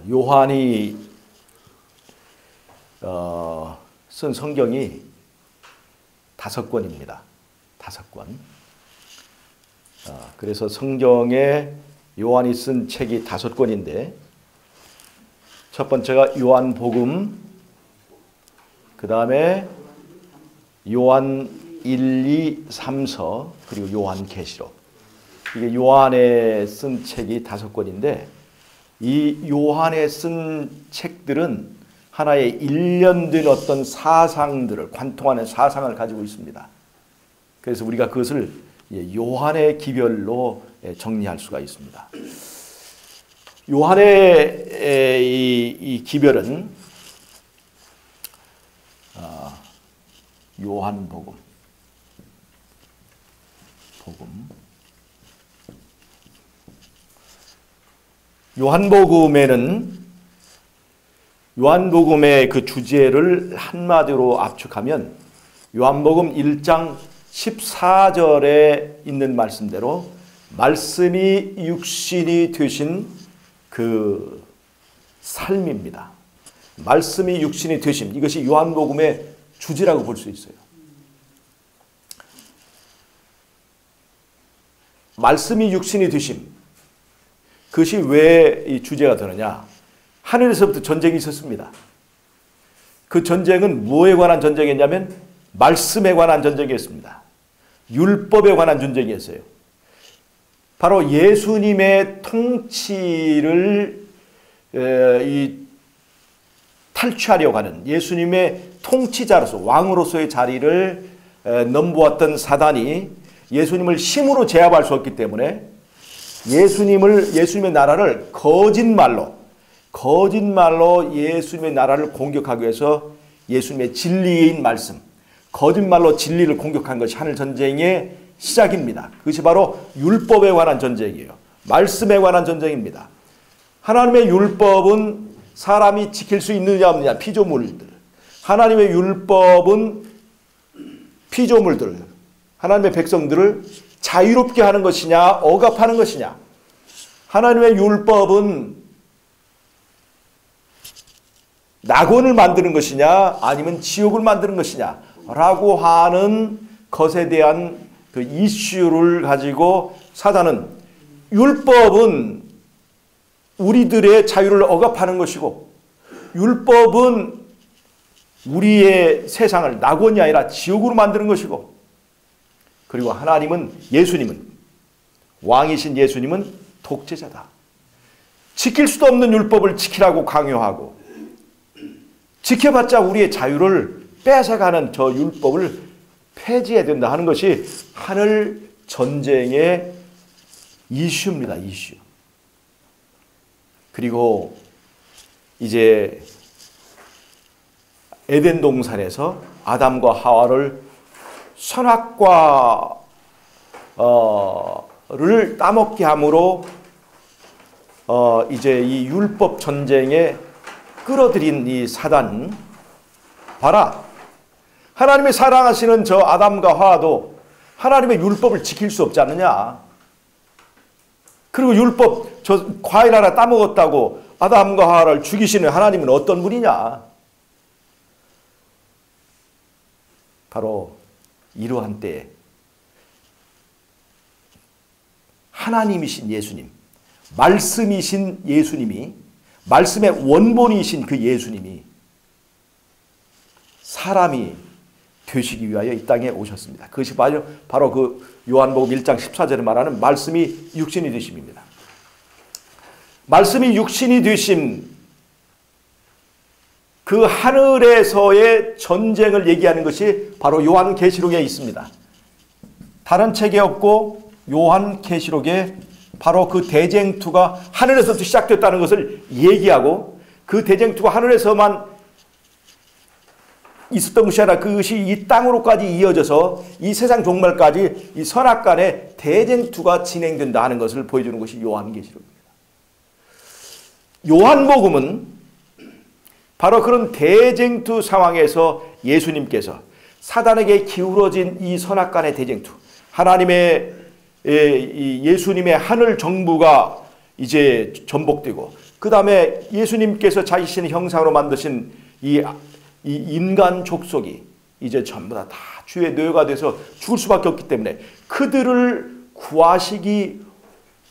요한이 쓴 성경이 5권입니다. 5권. 그래서 성경에 요한이 쓴 책이 5권인데 첫 번째가 요한복음, 그 다음에 요한 1, 2, 3서, 그리고 요한계시록. 이게 요한에 쓴 책이 5권인데 이 요한에 쓴 책들은 하나의 일련된 어떤 사상들을, 관통하는 사상을 가지고 있습니다. 그래서 우리가 그것을 요한의 기별로 정리할 수가 있습니다. 요한의 이 기별은 요한복음, 요한복음에는 요한복음의 그 주제를 한마디로 압축하면 요한복음 1장 14절에 있는 말씀대로 말씀이 육신이 되신 그 삶입니다. 말씀이 육신이 되심, 이것이 요한복음의 주제라고 볼 수 있어요. 말씀이 육신이 되심, 그것이 왜 이 주제가 되느냐? 하늘에서부터 전쟁이 있었습니다. 그 전쟁은 무엇에 관한 전쟁이었냐면 말씀에 관한 전쟁이었습니다. 율법에 관한 전쟁이었어요. 바로 예수님의 통치를 탈취하려고 하는, 예수님의 통치자로서, 왕으로서의 자리를 넘보았던 사단이 예수님을 힘으로 제압할 수 없기 때문에 예수님의 나라를 거짓말로 예수님의 나라를 공격하기 위해서 예수님의 진리인 말씀, 거짓말로 진리를 공격한 것이 하늘 전쟁의 시작입니다. 그것이 바로 율법에 관한 전쟁이에요. 말씀에 관한 전쟁입니다. 하나님의 율법은 사람이 지킬 수 있느냐 없느냐, 피조물들. 하나님의 율법은 피조물들, 하나님의 백성들을 자유롭게 하는 것이냐 억압하는 것이냐. 하나님의 율법은 낙원을 만드는 것이냐 아니면 지옥을 만드는 것이냐 라고 하는 것에 대한 그 이슈를 가지고 사단은 율법은 우리들의 자유를 억압하는 것이고 율법은 우리의 세상을 낙원이 아니라 지옥으로 만드는 것이고, 그리고 하나님은, 예수님은, 왕이신 예수님은 독재자다. 지킬 수도 없는 율법을 지키라고 강요하고 지켜봤자 우리의 자유를 뺏어가는 저 율법을 폐지해야 된다 하는 것이 하늘 전쟁의 이슈입니다. 이슈. 그리고 이제 에덴 동산에서 아담과 하와를 선악과를 따먹게 함으로 이제 이 율법 전쟁에 끌어들인 이 사단, 봐라, 하나님이 사랑하시는 저 아담과 하와도 하나님의 율법을 지킬 수 없지 않느냐. 그리고 율법, 저 과일 하나 따먹었다고 아담과 하와를 죽이시는 하나님은 어떤 분이냐. 바로 이러한 때에 하나님이신 예수님, 말씀이신 예수님이, 말씀의 원본이신 그 예수님이 사람이 되시기 위하여 이 땅에 오셨습니다. 그것이 바로 그 요한복음 1장 14절에 말하는 말씀이 육신이 되심입니다. 말씀이 육신이 되심, 그 하늘에서의 전쟁을 얘기하는 것이 바로 요한계시록에 있습니다. 다른 책에 없고 요한계시록에 바로 그 대쟁투가 하늘에서부터 시작됐다는 것을 얘기하고, 그 대쟁투가 하늘에서만 있었던 것이 아니라 그것이 이 땅으로까지 이어져서 이 세상 종말까지 이 선악간의 대쟁투가 진행된다 하는 것을 보여주는 것이 요한계시록입니다. 요한복음은 바로 그런 대쟁투 상황에서 예수님께서 사단에게 기울어진 이 선악간의 대쟁투, 하나님의 예수님의 하늘 정부가 이제 전복되고 그 다음에 예수님께서 자신의 형상으로 만드신 이 인간 족속이 이제 전부 다 주의 노예가 돼서 죽을 수밖에 없기 때문에 그들을 구하시기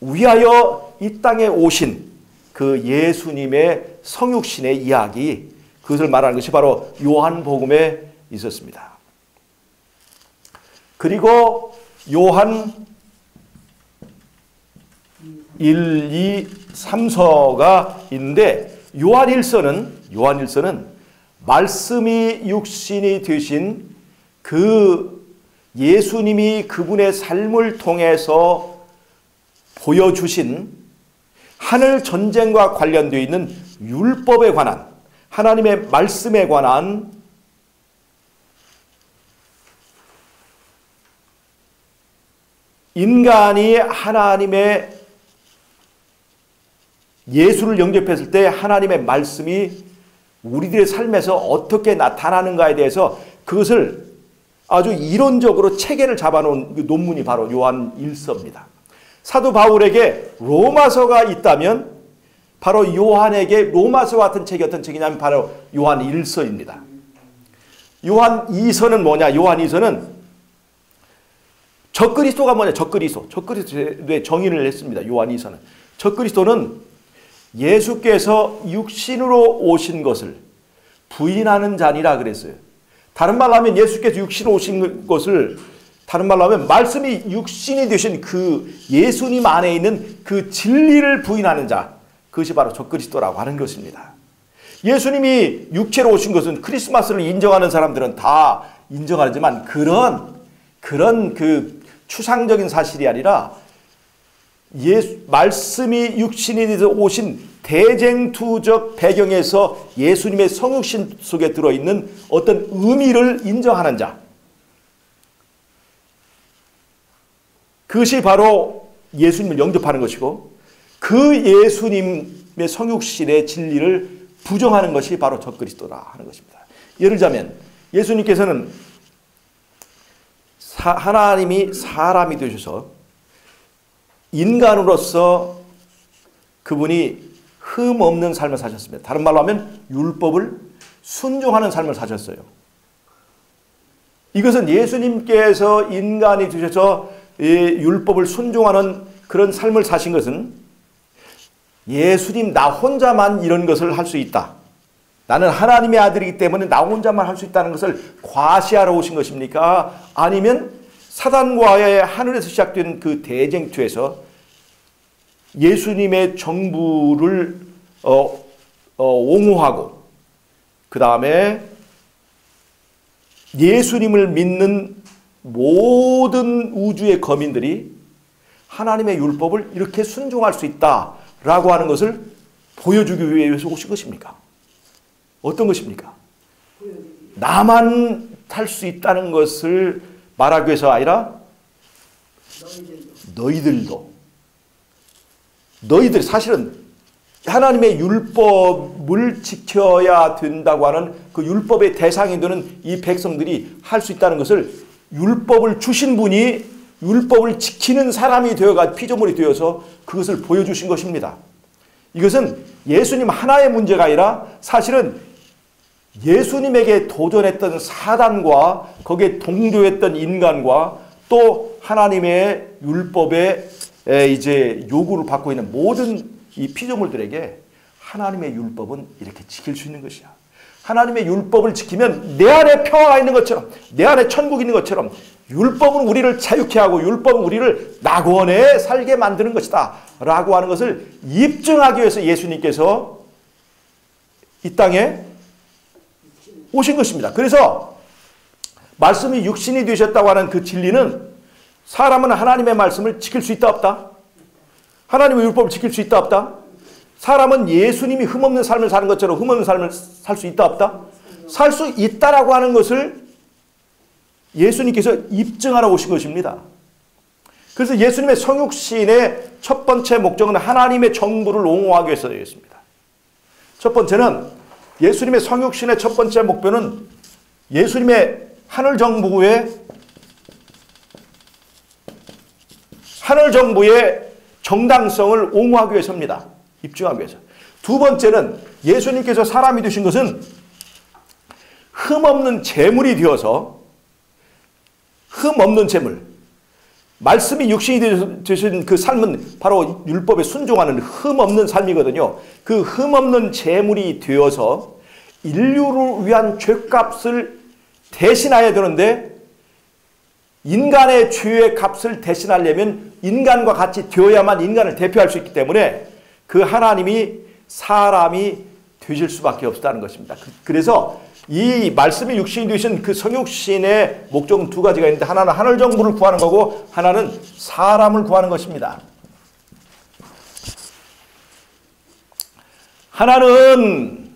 위하여 이 땅에 오신 그 예수님의 성육신의 이야기, 그것을 말하는 것이 바로 요한복음에 있었습니다. 그리고 요한 1, 2, 3서가 있는데 요한 1서는 말씀이 육신이 되신 그 예수님이 그분의 삶을 통해서 보여주신 하늘 전쟁과 관련되어 있는 율법에 관한, 하나님의 말씀에 관한 인간이 하나님의 예수를 영접했을 때 하나님의 말씀이 우리들의 삶에서 어떻게 나타나는가에 대해서 그것을 아주 이론적으로 체계를 잡아놓은 그 논문이 바로 요한 1서입니다. 사도 바울에게 로마서가 있다면 바로 요한에게 로마서 같은 책이 어떤 책이냐면 바로 요한 1서입니다. 요한 2서는 뭐냐? 요한 2서는 적그리스도가 뭐냐? 적그리스도의 정의를 했습니다. 요한 2서는. 적그리스도는 예수께서 육신으로 오신 것을 부인하는 자니라 그랬어요. 다른 말로 하면 예수께서 육신으로 오신 것을, 다른 말로 하면 말씀이 육신이 되신 그 예수님 안에 있는 그 진리를 부인하는 자, 그것이 바로 적그리스도라고 하는 것입니다. 예수님이 육체로 오신 것은 크리스마스를 인정하는 사람들은 다 인정하지만 그런 그 추상적인 사실이 아니라 말씀이 육신이 되어 오신 대쟁투적 배경에서 예수님의 성육신 속에 들어있는 어떤 의미를 인정하는 자, 그것이 바로 예수님을 영접하는 것이고 그 예수님의 성육신의 진리를 부정하는 것이 바로 적그리스도라 하는 것입니다. 예를 들자면 예수님께서는 하나님이 사람이 되셔서 인간으로서 그분이 흠 없는 삶을 사셨습니다. 다른 말로 하면 율법을 순종하는 삶을 사셨어요. 이것은 예수님께서 인간이 되셔서 율법을 순종하는 그런 삶을 사신 것은 예수님 나 혼자만 이런 것을 할 수 있다. 나는 하나님의 아들이기 때문에 나 혼자만 할 수 있다는 것을 과시하러 오신 것입니까? 아니면 사단과의 하늘에서 시작된 그 대쟁투에서 예수님의 정부를 옹호하고 그 다음에 예수님을 믿는 모든 우주의 거민들이 하나님의 율법을 이렇게 순종할 수 있다라고 하는 것을 보여주기 위해서 오신 것입니까? 어떤 것입니까? 나만 할 수 있다는 것을 말하기 위해서 아니라 너희들 사실은 하나님의 율법을 지켜야 된다고 하는 그 율법의 대상이 되는 이 백성들이 할 수 있다는 것을 율법을 주신 분이 율법을 지키는 사람이 되어가 피조물이 되어서 그것을 보여주신 것입니다. 이것은 예수님 하나의 문제가 아니라 사실은 예수님에게 도전했던 사단과 거기에 동조했던 인간과 또 하나님의 율법에 이제 요구를 받고 있는 모든 이 피조물들에게 하나님의 율법은 이렇게 지킬 수 있는 것이야. 하나님의 율법을 지키면 내 안에 평화가 있는 것처럼, 내 안에 천국이 있는 것처럼 율법은 우리를 자유케 하고 율법은 우리를 낙원에 살게 만드는 것이다 라고 하는 것을 입증하기 위해서 예수님께서 이 땅에 오신 것입니다. 그래서 말씀이 육신이 되셨다고 하는 그 진리는 사람은 하나님의 말씀을 지킬 수 있다 없다? 하나님의 율법을 지킬 수 있다 없다? 사람은 예수님이 흠없는 삶을 사는 것처럼 흠없는 삶을 살 수 있다 없다? 살 수 있다라고 하는 것을 예수님께서 입증하러 오신 것입니다. 그래서 예수님의 성육신의 첫 번째 목적은 하나님의 정부를 옹호하기 위해서였습니다. 첫 번째는 예수님의 성육신의 첫 번째 목표는 예수님의 하늘 정부의 정당성을 옹호하기 위해서입니다. 입증하기 위해서. 두 번째는 예수님께서 사람이 되신 것은 흠없는 제물이 되어서, 흠없는 제물, 말씀이 육신이 되신 그 삶은 바로 율법에 순종하는 흠없는 삶이거든요. 그 흠없는 제물이 되어서 인류를 위한 죄값을 대신해야 되는데, 인간의 죄의 값을 대신하려면 인간과 같이 되어야만 인간을 대표할 수 있기 때문에 그 하나님이 사람이 되실 수밖에 없다는 것입니다. 그래서 이 말씀이 육신이 되신 그 성육신의 목적은 두 가지가 있는데, 하나는 하늘 정부를 구하는 거고 하나는 사람을 구하는 것입니다. 하나는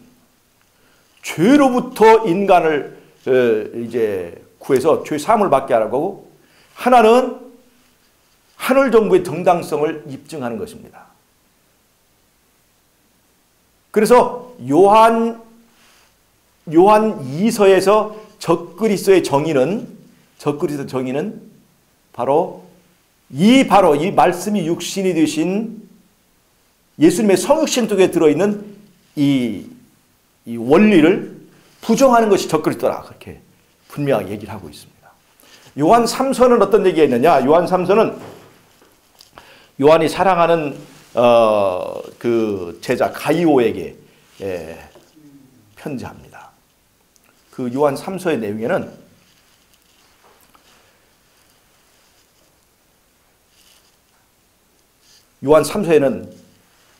죄로부터 인간을 이제 구해서 죄 사함을 받게 하라고, 하나는 하늘 정부의 정당성을 입증하는 것입니다. 그래서 요한 2서에서 적그리스도의 정의는 바로 이 말씀이 육신이 되신 예수님의 성육신 속에 들어있는 이 원리를 부정하는 것이 적그리스도라, 그렇게 분명하게 얘기를 하고 있습니다. 요한 3서는 어떤 얘기가 있느냐? 요한 3서는 요한이 사랑하는 그 제자 가이오에게 편지합니다. 그 요한 3서의 내용에는 요한 3서에는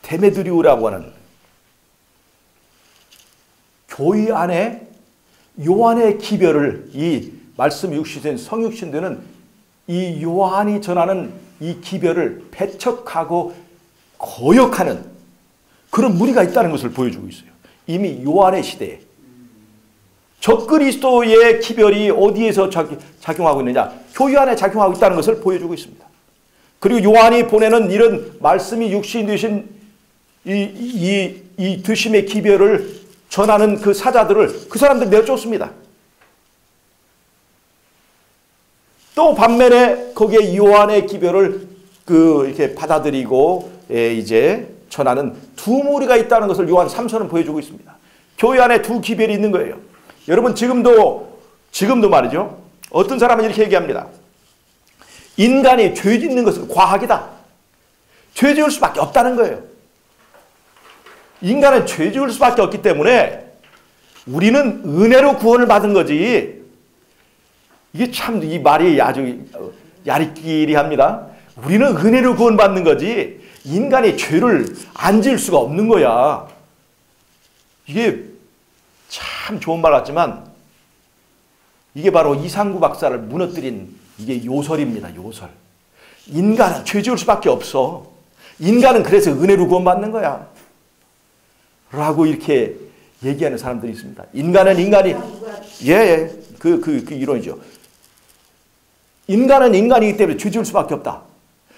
데메드리오라고 하는 교회 안에 요한의 기별을, 이 말씀 육신된 성육신되는 이 요한이 전하는 이 기별을 배척하고 거역하는 그런 무리가 있다는 것을 보여주고 있어요. 이미 요한의 시대에. 적그리스도의 기별이 어디에서 작용하고 있느냐? 교회 안에 작용하고 있다는 것을 보여주고 있습니다. 그리고 요한이 보내는 이런 말씀이 육신이 되신 이 드심의 기별을 전하는 그 사자들을 그 사람들 내쫓습니다. 또 반면에 거기에 요한의 기별을 이렇게 받아들이고 이제 전하는 두 무리가 있다는 것을 요한 3서는 보여주고 있습니다. 교회 안에 두 기별이 있는 거예요. 여러분 지금도 말이죠. 어떤 사람은 이렇게 얘기합니다. 인간이 죄 짓는 것은 과학이다. 죄 지을 수밖에 없다는 거예요. 인간은 죄 지을 수밖에 없기 때문에 우리는 은혜로 구원을 받은 거지. 이게 참 이 말이 아주 야리끼리합니다. 우리는 은혜로 구원받는 거지 인간이 죄를 안 지을 수가 없는 거야. 이게 참 좋은 말 같지만 이게 바로 이상구 박사를 무너뜨린 이게 요설입니다. 요설. 인간은 죄 지을 수밖에 없어. 인간은 그래서 은혜로 구원받는 거야. 라고 이렇게 얘기하는 사람들이 있습니다. 인간은 인간이 그 이론이죠. 인간은 인간이기 때문에 죄 지을 수밖에 없다.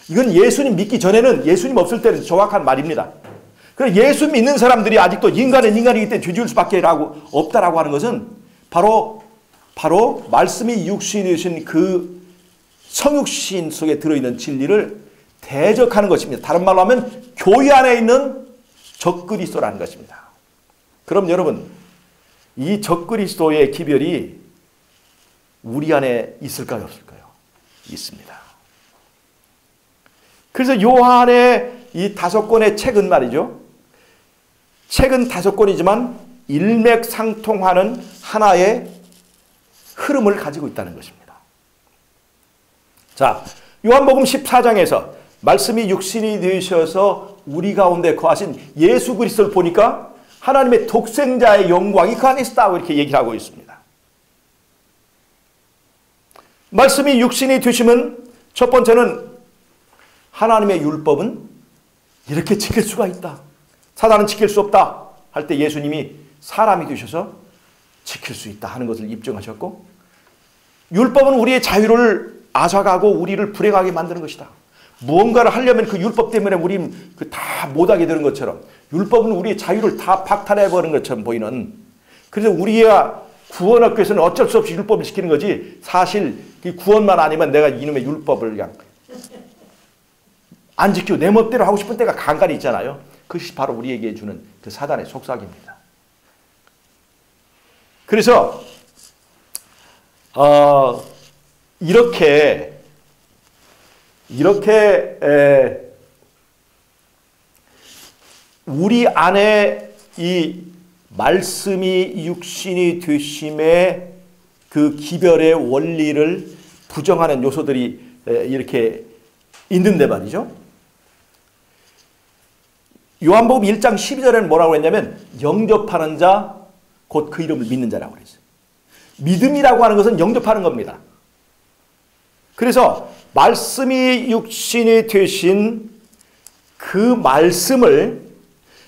이건 예수님 믿기 전에는, 예수님 없을 때는 정확한 말입니다. 그래서 예수 믿는 사람들이 아직도 인간은 인간이기 때문에 죄 지을 수밖에 없다라고 하는 것은 바로 말씀이 육신이 되신 그 성육신 속에 들어있는 진리를 대적하는 것입니다. 다른 말로 하면 교회 안에 있는 적그리스도라는 것입니다. 그럼 여러분, 이 적그리스도의 기별이 우리 안에 있을까요, 없을까요? 있습니다. 그래서 요한의 이 5권의 책은 말이죠. 책은 5권이지만 일맥상통하는 하나의 흐름을 가지고 있다는 것입니다. 자, 요한복음 14장에서 말씀이 육신이 되셔서 우리 가운데 거하신 예수 그리스도를 보니까 하나님의 독생자의 영광이 그 안에 있다고 이렇게 얘기를 하고 있습니다. 말씀이 육신이 되시면 첫 번째는 하나님의 율법은 이렇게 지킬 수가 있다. 사단은 지킬 수 없다 할 때 예수님이 사람이 되셔서 지킬 수 있다 하는 것을 입증하셨고, 율법은 우리의 자유를 앗아가고 우리를 불행하게 만드는 것이다. 무언가를 하려면 그 율법 때문에 우리 다 못하게 되는 것처럼 율법은 우리의 자유를 다 박탈해버리는 것처럼 보이는, 그래서 우리가 구원 얻기 위해서는 어쩔 수 없이 율법을 지키는 거지, 사실 구원만 아니면 내가 이놈의 율법을 그냥 안 지키고 내 멋대로 하고 싶은 때가 간간히 있잖아요. 그것이 바로 우리에게 주는 그 사단의 속삭입니다. 그래서 이렇게 우리 안에 이 말씀이 육신이 되심의 그 기별의 원리를 부정하는 요소들이 이렇게 있는데 말이죠. 요한복음 1장 12절에는 뭐라고 했냐면 영접하는 자 곧 그 이름을 믿는 자라고 그랬어요. 믿음이라고 하는 것은 영접하는 겁니다. 그래서 말씀이 육신이 되신 그 말씀을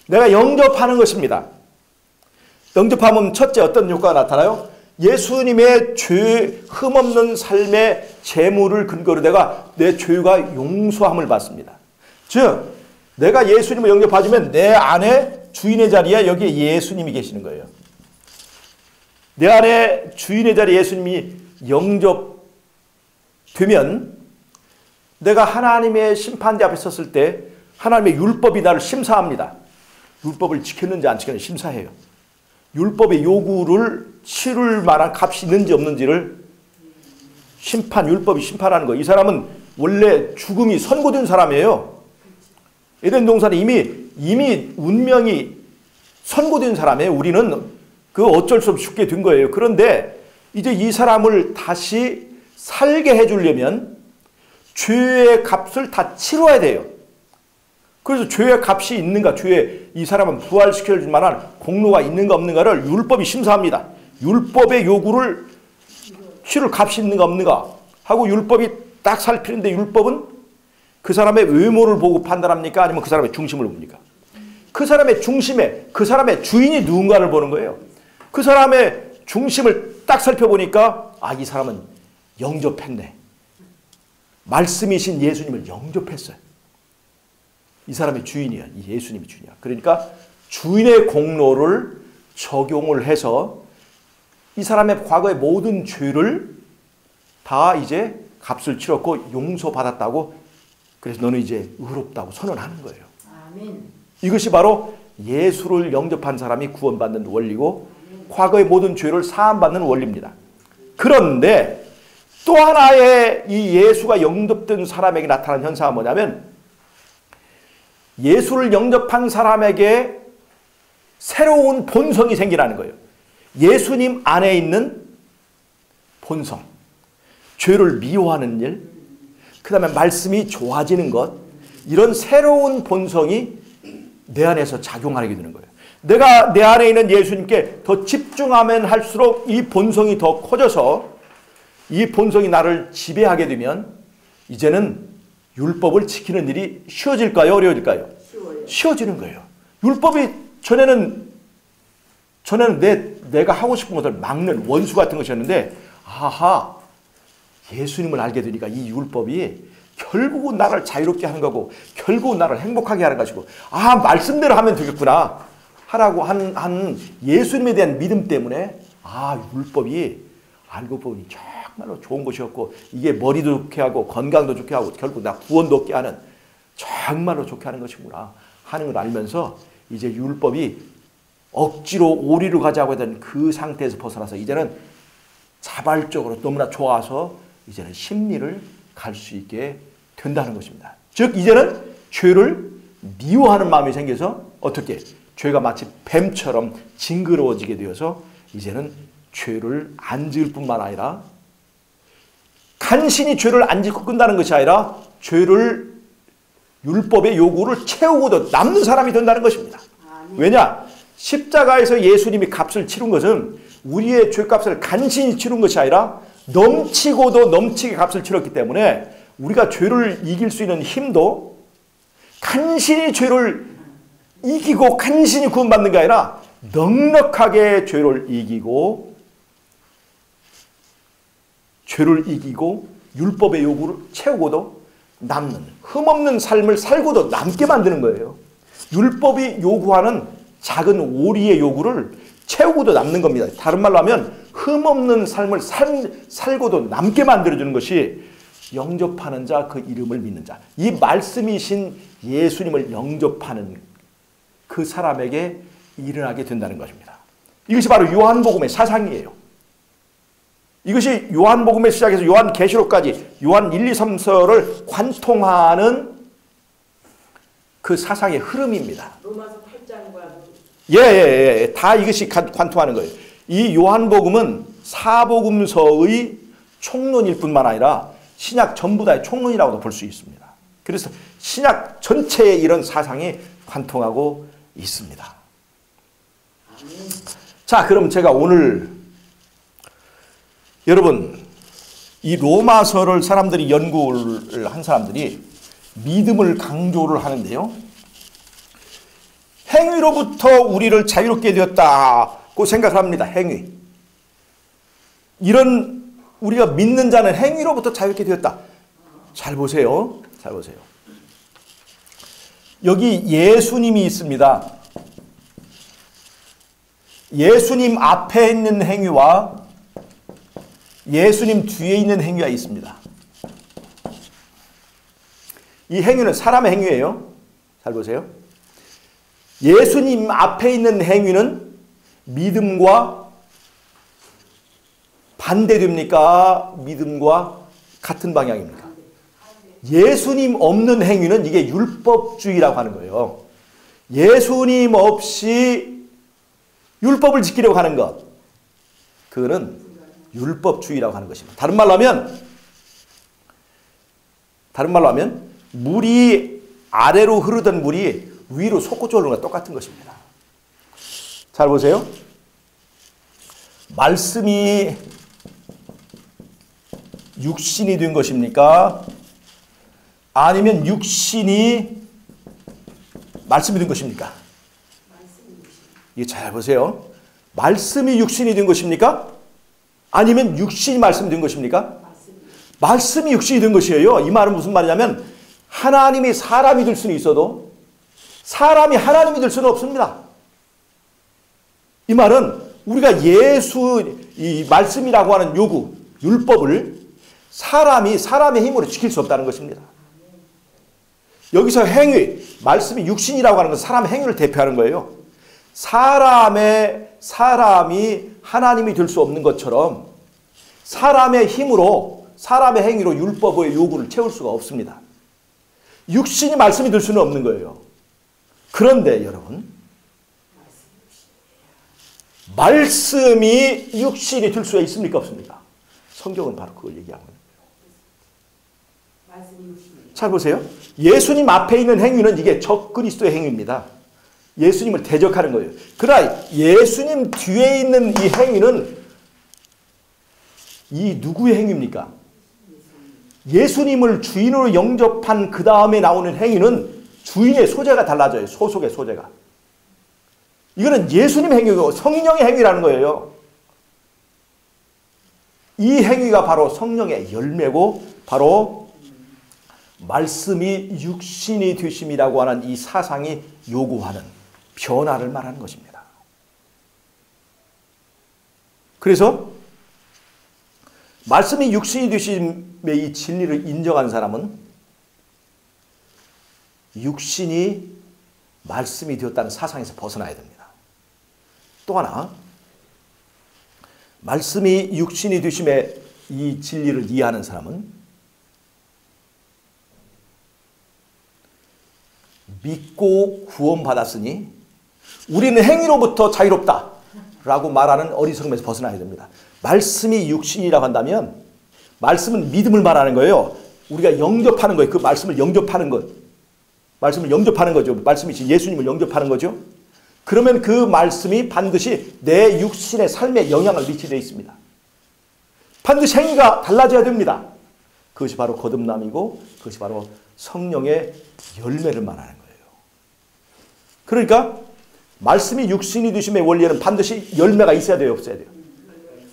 내가 영접하는 것입니다. 영접하면 첫째 어떤 효과가 나타나요? 예수님의 죄 흠없는 삶의 재물을 근거로 내가 내 죄가 용서함을 받습니다. 즉 내가 예수님을 영접하면 내 안에 주인의 자리에 여기에 예수님이 계시는 거예요. 내 안에 주인의 자리에 예수님이 영접되면 내가 하나님의 심판대 앞에 섰을 때 하나님의 율법이 나를 심사합니다. 율법을 지켰는지 안 지켰는지 심사해요. 율법의 요구를 치를 만한 값이 있는지 없는지를 율법이 심판하는 거예요. 이 사람은 원래 죽음이 선고된 사람이에요. 에덴 동산에 이미 운명이 선고된 사람이에요. 우리는 그 어쩔 수 없이 죽게 된 거예요. 그런데 이제 이 사람을 다시 살게 해주려면 죄의 값을 다 치러야 돼요. 그래서 죄의 값이 있는가, 이 사람은 부활시켜줄 만한 공로가 있는가 없는가를 율법이 심사합니다. 율법의 요구를 치를 값이 있는가 없는가 하고 율법이 딱 살피는데 율법은 그 사람의 외모를 보고 판단합니까? 아니면 그 사람의 중심을 봅니까? 그 사람의 중심에 그 사람의 주인이 누군가를 보는 거예요. 그 사람의 중심을 딱 살펴보니까 이 사람은 영접했네. 말씀이신 예수님을 영접했어요. 이 사람의 주인이야. 이 예수님이 주인이야. 그러니까 주인의 공로를 적용을 해서 이 사람의 과거의 모든 죄를 다 이제 값을 치렀고 용서받았다고, 그래서 너는 이제 의롭다고 선언하는 거예요. 아멘. 이것이 바로 예수를 영접한 사람이 구원받는 원리고 과거의 모든 죄를 사함받는 원리입니다. 그런데 또 하나의 이 예수가 영접된 사람에게 나타난 현상은 뭐냐면 예수를 영접한 사람에게 새로운 본성이 생기라는 거예요. 예수님 안에 있는 본성, 죄를 미워하는 일, 그 다음에 말씀이 좋아지는 것, 이런 새로운 본성이 내 안에서 작용하게 되는 거예요. 내가 내 안에 있는 예수님께 더 집중하면 할수록 이 본성이 더 커져서 이 본성이 나를 지배하게 되면 이제는 율법을 지키는 일이 쉬워질까요? 어려워질까요? 쉬워지는 거예요. 율법이 전에는 내가 하고 싶은 것을 막는 원수 같은 것이었는데 예수님을 알게 되니까 이 율법이 결국은 나를 자유롭게 하는 거고 결국은 나를 행복하게 하는 것이고 말씀대로 하면 되겠구나 하라고 한 예수님에 대한 믿음 때문에 율법이 알고 보니 정말로 좋은 것이었고 이게 머리도 좋게 하고 건강도 좋게 하고 결국 나 구원도 얻게 하는 정말로 좋게 하는 것이구나 하는 걸 알면서 이제 율법이 억지로 오리로 가자고 하던 그 상태에서 벗어나서 이제는 자발적으로 너무나 좋아서 이제는 심리를 갈 수 있게 된다는 것입니다. 즉 이제는 죄를 미워하는 마음이 생겨서 어떻게 죄가 마치 뱀처럼 징그러워지게 되어서 이제는 죄를 안 지을 뿐만 아니라 간신히 죄를 안 짓고 끝나는 것이 아니라 죄를 율법의 요구를 채우고도 남는 사람이 된다는 것입니다. 왜냐? 십자가에서 예수님이 값을 치른 것은 우리의 죄값을 간신히 치른 것이 아니라 넘치고도 넘치게 값을 치렀기 때문에 우리가 죄를 이길 수 있는 힘도 간신히 죄를 이기고 간신히 구원받는 게 아니라 넉넉하게 죄를 이기고 율법의 요구를 채우고도 남는 흠없는 삶을 살고도 남게 만드는 거예요. 율법이 요구하는 작은 오리의 요구를 채우고도 남는 겁니다. 다른 말로 하면 흠없는 삶을 살고도 남게 만들어주는 것이 영접하는 자, 그 이름을 믿는 자. 이 말씀이신 예수님을 영접하는 그 사람에게 일어나게 된다는 것입니다. 이것이 바로 요한복음의 사상이에요. 이것이 요한복음에 시작해서 요한계시록까지 요한 1, 2, 3서를 관통하는 그 사상의 흐름입니다. 로마서 8장과 다 이것이 관통하는 거예요. 이 요한복음은 사복음서의 총론일 뿐만 아니라 신약 전부 다의 총론이라고도 볼 수 있습니다. 그래서 신약 전체에 이런 사상이 관통하고 있습니다. 자, 그럼 제가 오늘 여러분 이 로마서를 사람들이 연구를 한 사람들이 믿음을 강조를 하는데요. 행위로부터 우리를 자유롭게 되었다고 생각합니다. 행위. 이런 우리가 믿는 자는 행위로부터 자유롭게 되었다. 잘 보세요. 잘 보세요. 여기 예수님이 있습니다. 예수님 앞에 있는 행위와 예수님 뒤에 있는 행위가 있습니다. 이 행위는 사람의 행위예요. 잘 보세요. 예수님 앞에 있는 행위는 믿음과 반대됩니까? 믿음과 같은 방향입니까? 예수님 없는 행위는 이게 율법주의라고 하는 거예요. 예수님 없이 율법을 지키려고 하는 것, 그거는 율법주의라고 하는 것입니다. 다른 말로 하면 물이 아래로 흐르던 물이 위로 솟구쳐 오르는 것과 똑같은 것입니다. 잘 보세요. 말씀이 육신이 된 것입니까? 아니면 육신이 말씀이 된 것입니까? 이게 잘 보세요. 말씀이 육신이 된 것입니까? 아니면 육신이 말씀이 된 것입니까? 말씀이 육신이 된 것이에요. 이 말은 무슨 말이냐면 하나님이 사람이 될 수는 있어도 사람이 하나님이 될 수는 없습니다. 이 말은 우리가 이 말씀이라고 하는 요구, 율법을 사람이 사람의 힘으로 지킬 수 없다는 것입니다. 여기서 행위, 말씀이 육신이라고 하는 건 사람의 행위를 대표하는 거예요. 사람이 하나님이 될 수 없는 것처럼 사람의 힘으로, 사람의 행위로 율법의 요구를 채울 수가 없습니다. 육신이 말씀이 될 수는 없는 거예요. 그런데 여러분, 말씀이 육신이 될 수가 있습니까? 없습니까? 성경은 바로 그걸 얘기하고 있는 거예요. 잘 보세요. 예수님 앞에 있는 행위는 이게 적그리스도의 행위입니다. 예수님을 대적하는 거예요. 그러나 예수님 뒤에 있는 이 행위는 이 누구의 행위입니까? 예수님을 주인으로 영접한 그 다음에 나오는 행위는 주인의 소재가 달라져요. 소속의 소재가. 이거는 예수님 행위고 성령의 행위라는 거예요. 이 행위가 바로 성령의 열매고 바로 말씀이 육신이 되심이라고 하는 이 사상이 요구하는 변화를 말하는 것입니다. 그래서 말씀이 육신이 되심의 이 진리를 인정한 사람은 육신이 말씀이 되었다는 사상에서 벗어나야 됩니다. 또 하나, 말씀이 육신이 되심의 이 진리를 이해하는 사람은 믿고 구원받았으니 우리는 행위로부터 자유롭다 라고 말하는 어리석음에서 벗어나야 됩니다. 말씀이 육신이라고 한다면 말씀은 믿음을 말하는 거예요. 우리가 영접하는 거예요. 그 말씀을 영접하는 것. 말씀을 영접하는 거죠. 말씀이 예수님을 영접하는 거죠. 그러면 그 말씀이 반드시 내 육신의 삶에 영향을 미치게 되어 있습니다. 반드시 행위가 달라져야 됩니다. 그것이 바로 거듭남이고 그것이 바로 성령의 열매를 말하는 거예요. 그러니까 말씀이 육신이 되심의 원리에는 반드시 열매가 있어야 돼요, 없어야 돼요?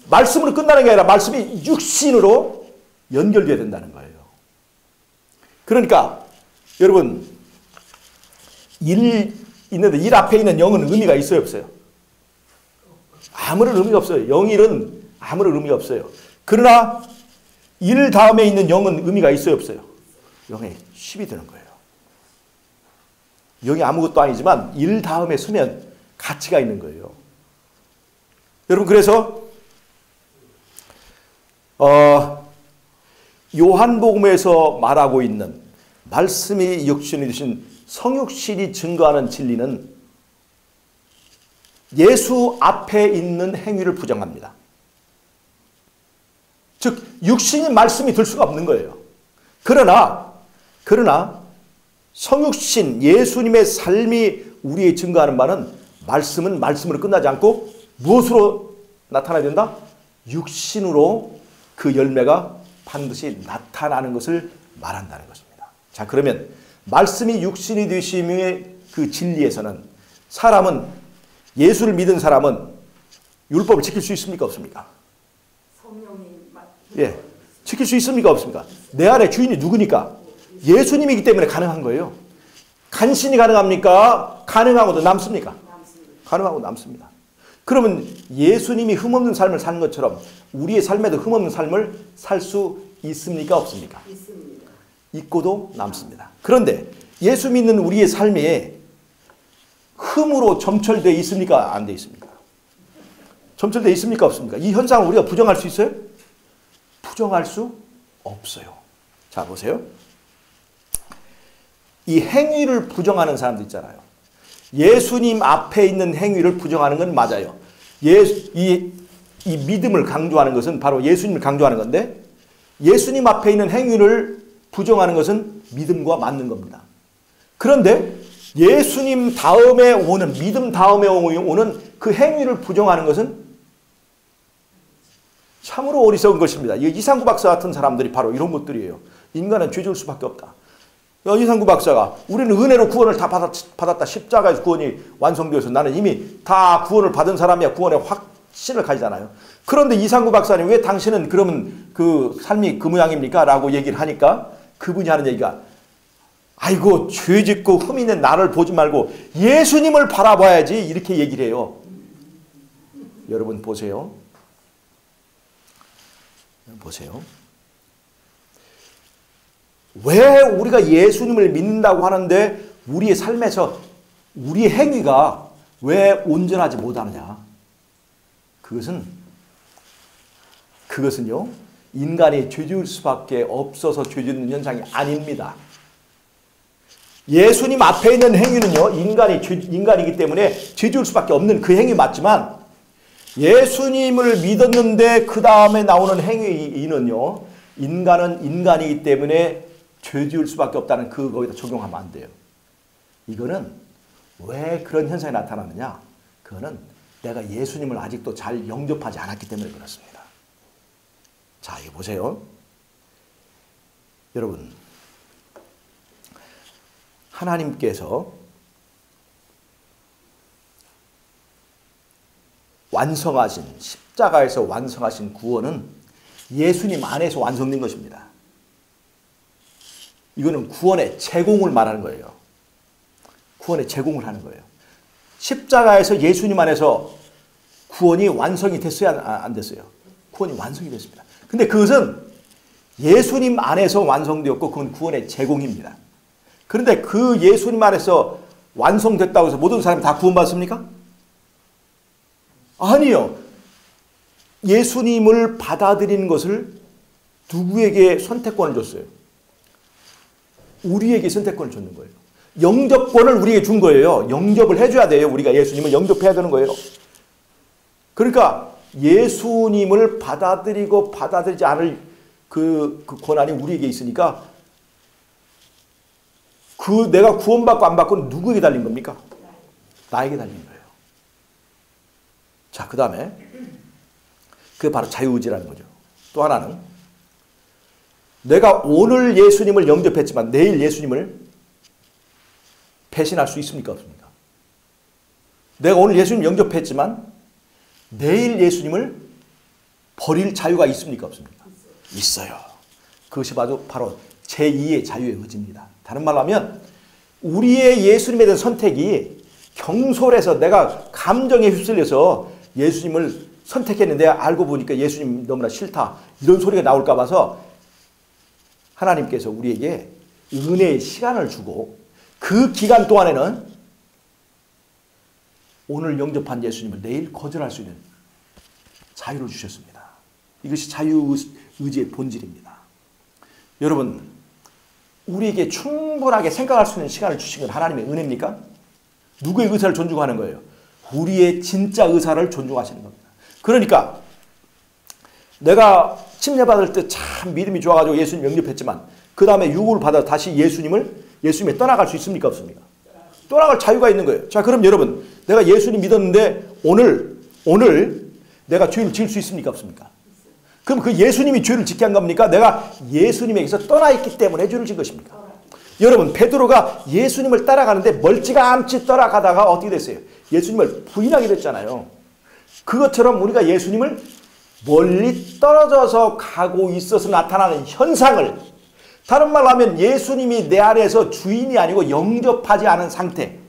말씀으로 끝나는 게 아니라 말씀이 육신으로 연결돼야 된다는 거예요. 그러니까 여러분, 일 앞에 있는 영은 의미가 있어요, 없어요? 아무런 의미가 없어요. 영일은 아무런 의미가 없어요. 그러나 일 다음에 있는 영은 의미가 있어요, 없어요? 영에 10이 되는 거예요. 영이 아무것도 아니지만 일 다음에 서면 가치가 있는 거예요. 여러분, 그래서 요한복음에서 말하고 있는 말씀이 육신이 되신 성육신이 증거하는 진리는 예수 앞에 있는 행위를 부정합니다. 즉 육신이 말씀이 될 수가 없는 거예요. 그러나 성육신 예수님의 삶이 우리의 증거하는 바는 말씀은 말씀으로 끝나지 않고 무엇으로 나타나야 된다? 육신으로 그 열매가 반드시 나타나는 것을 말한다는 것입니다. 자, 그러면 말씀이 육신이 되심의 그 진리에서는 사람은, 예수를 믿은 사람은 율법을 지킬 수 있습니까? 없습니까? 예, 지킬 수 있습니까? 없습니까? 내 안에 주인이 누구니까? 예수님이기 때문에 가능한 거예요. 간신히 가능합니까? 가능하고도 남습니까? 가능하고 남습니다. 그러면 예수님이 흠없는 삶을 사는 것처럼 우리의 삶에도 흠없는 삶을 살 수 있습니까? 없습니까? 있습니다. 있고도 남습니다. 그런데 예수 믿는 우리의 삶에 흠으로 점철되어 있습니까? 안 되어 있습니까? 점철되어 있습니까? 없습니까? 이 현상을 우리가 부정할 수 있어요? 부정할 수 없어요. 자, 보세요. 이 행위를 부정하는 사람도 있잖아요. 예수님 앞에 있는 행위를 부정하는 건 맞아요. 이 믿음을 강조하는 것은 바로 예수님을 강조하는 건데, 예수님 앞에 있는 행위를 부정하는 것은 믿음과 맞는 겁니다. 그런데 예수님 다음에 오는, 믿음 다음에 오는 그 행위를 부정하는 것은 참으로 어리석은 것입니다. 이상구 박사 같은 사람들이 바로 이런 것들이에요. 인간은 죄 지을 수밖에 없다. 이상구 박사가 우리는 은혜로 구원을 다 받았다. 십자가에서 구원이 완성되어서 나는 이미 다 구원을 받은 사람이야. 구원의 확신을 가지잖아요. 그런데 이상구 박사님, 왜 당신은 그러면 그 삶이 그 모양입니까? 라고 얘기를 하니까 그분이 하는 얘기가, 아이고 죄 짓고 흠 있는 나를 보지 말고 예수님을 바라봐야지, 이렇게 얘기를 해요. 여러분 보세요. 왜 우리가 예수님을 믿는다고 하는데 우리의 삶에서 우리의 행위가 왜 온전하지 못하느냐? 그것은요, 인간이 죄 지을 수밖에 없어서 죄 짓는 현상이 아닙니다. 예수님 앞에 있는 행위는요, 인간이기 때문에 죄 지을 수밖에 없는 그 행위 맞지만, 예수님을 믿었는데 그 다음에 나오는 행위는요, 인간은 인간이기 때문에 죄 지을 수밖에 없다는 거기다 적용하면 안 돼요. 이거는 왜 그런 현상이 나타나느냐? 그거는 내가 예수님을 아직도 잘 영접하지 않았기 때문에 그렇습니다. 자, 이거 보세요. 여러분, 하나님께서 완성하신, 십자가에서 완성하신 구원은 예수님 안에서 완성된 것입니다. 이거는 구원의 제공을 말하는 거예요. 구원의 제공을 하는 거예요. 십자가에서 예수님 안에서 구원이 완성이 됐어요? 안 됐어요? 구원이 완성이 됐습니다. 근데 그것은 예수님 안에서 완성되었고 그건 구원의 제공입니다. 그런데 그 예수님 안에서 완성됐다고 해서 모든 사람이 다 구원받습니까? 아니요. 예수님을 받아들이는 것을 누구에게 선택권을 줬어요? 우리에게 선택권을 줬는 거예요. 영접권을 우리에게 준 거예요. 영접을 해줘야 돼요. 우리가 예수님을 영접해야 되는 거예요. 그러니까 예수님을 받아들이고 받아들이지 않을 그 권한이 우리에게 있으니까 내가 구원받고 안 받고는 누구에게 달린 겁니까? 나에게 달린 거예요. 자, 그 다음에 그게 바로 자유의지라는 거죠. 또 하나는 내가 오늘 예수님을 영접했지만 내일 예수님을 배신할 수 있습니까? 없습니까? 내가 오늘 예수님 영접했지만 내일 예수님을 버릴 자유가 있습니까? 없습니까? 있어요. 그것이 바로 제2의 자유의 의지입니다. 다른 말로 하면 우리의 예수님에 대한 선택이 경솔해서 내가 감정에 휩쓸려서 예수님을 선택했는데 알고 보니까 예수님 너무나 싫다, 이런 소리가 나올까 봐서 하나님께서 우리에게 은혜의 시간을 주고 그 기간 동안에는 오늘 영접한 예수님을 내일 거절할 수 있는 자유를 주셨습니다. 이것이 자유의지의 본질입니다. 여러분, 우리에게 충분하게 생각할 수 있는 시간을 주신 건 하나님의 은혜입니까? 누구의 의사를 존중하는 거예요? 우리의 진짜 의사를 존중하시는 겁니다. 그러니까 내가 침례받을 때 참 믿음이 좋아가지고 예수님 영접했지만 그 다음에 유혹을 받아 다시 예수님에 떠나갈 수 있습니까? 없습니까? 떠나갈 자유가 있는 거예요. 자, 그럼 여러분, 내가 예수님 믿었는데 오늘 내가 죄를 지을 수 있습니까? 없습니까? 그럼 그 예수님이 죄를 짓게 한 겁니까? 내가 예수님에게서 떠나 있기 때문에 죄를 진 것입니까? 여러분, 베드로가 예수님을 따라가는데 멀찌감치 따라가다가 어떻게 됐어요? 예수님을 부인하게 됐잖아요. 그것처럼 우리가 예수님을 멀리 떨어져서 가고 있어서 나타나는 현상을, 다른 말로 하면 예수님이 내 안에서 주인이 아니고 영접하지 않은 상태,